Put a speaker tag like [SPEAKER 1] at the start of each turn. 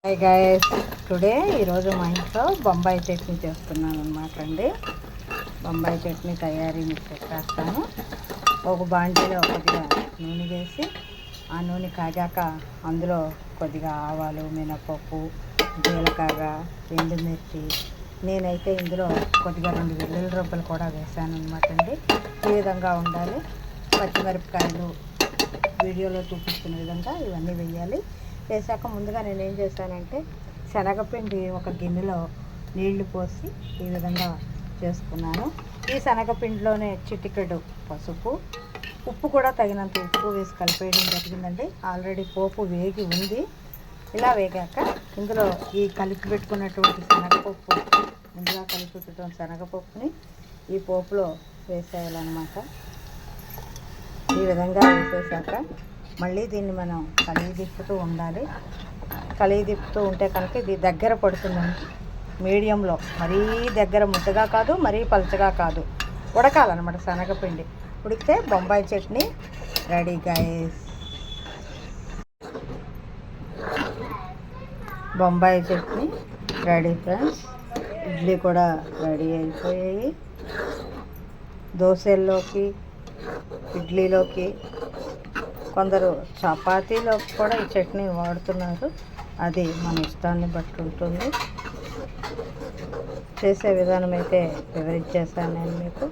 [SPEAKER 1] Hi guys, today ఈరోజు మా ఇంట్లో బొంబాయి చట్నీ చేస్తున్నాను అనమాట అండి. బొంబాయి చట్నీ తయారీ మీకు చెప్పేస్తాను. ఒక బాండీలో కొద్దిగా నూనె వేసి ఆ నూనె కాగాక అందులో కొద్దిగా ఆవాలు, మినపప్పు, జీలకర్ర, ఎండుమిర్చి, నేనైతే ఇందులో కొద్దిగా 2 వెల్లుల్లి రబ్బలు కూడా వేసాను అనమాట అండి. ఈ విధంగా ఉండాలి. పచ్చిమిరపకాయలు వీడియోలో చూపిస్తున్న విధంగా ఇవన్నీ వేయాలి. వేసాక ముందుగా నేను ఏం చేశానంటే శనగపిండి ఒక గిన్నెలో నీళ్లు పోసి ఈ విధంగా చేసుకున్నాను. ఈ శనగపిండిలోనే చిటికెడు పసుపు, ఉప్పు కూడా తగినంత ఉప్పు వేసి కలిపేయడం జరిగిందండి. ఆల్రెడీ పోపు వేగి ఉంది. ఇలా వేగాక ఇందులో ఈ కలిపి పెట్టుకున్నటువంటి శనగపప్పు, ముందుగా కలిపి పెట్టుకున్న శనగపప్పుని ఈ పోపులో వేసేయాలన్నమాట. ఈ విధంగా వేసేసాక మళ్ళీ దీన్ని మనం కలిగి తిప్పుతూ ఉండాలి. కలిగి తిప్పుతూ ఉంటే కనుక ఇది దగ్గర పడుతుందండి. మీడియంలో, మరీ దగ్గర ముద్దగా కాదు, మరీ పలచగా కాదు, ఉడకాలన్నమాట. శనగపిండి ఉడికితే Bombay chutney ready guys. Bombay chutney ready friends. Idli కూడా రెడీ అయిపోయాయి. దోశల్లోకి, ఇడ్లీలోకి, కొందరు చపాతీలో కూడా ఈ చట్నీ వాడుతున్నారు. అది మన ఇష్టాన్ని బట్టి ఉంటుంది. చేసే విధానం అయితే వివరించేసాను నేను మీకు.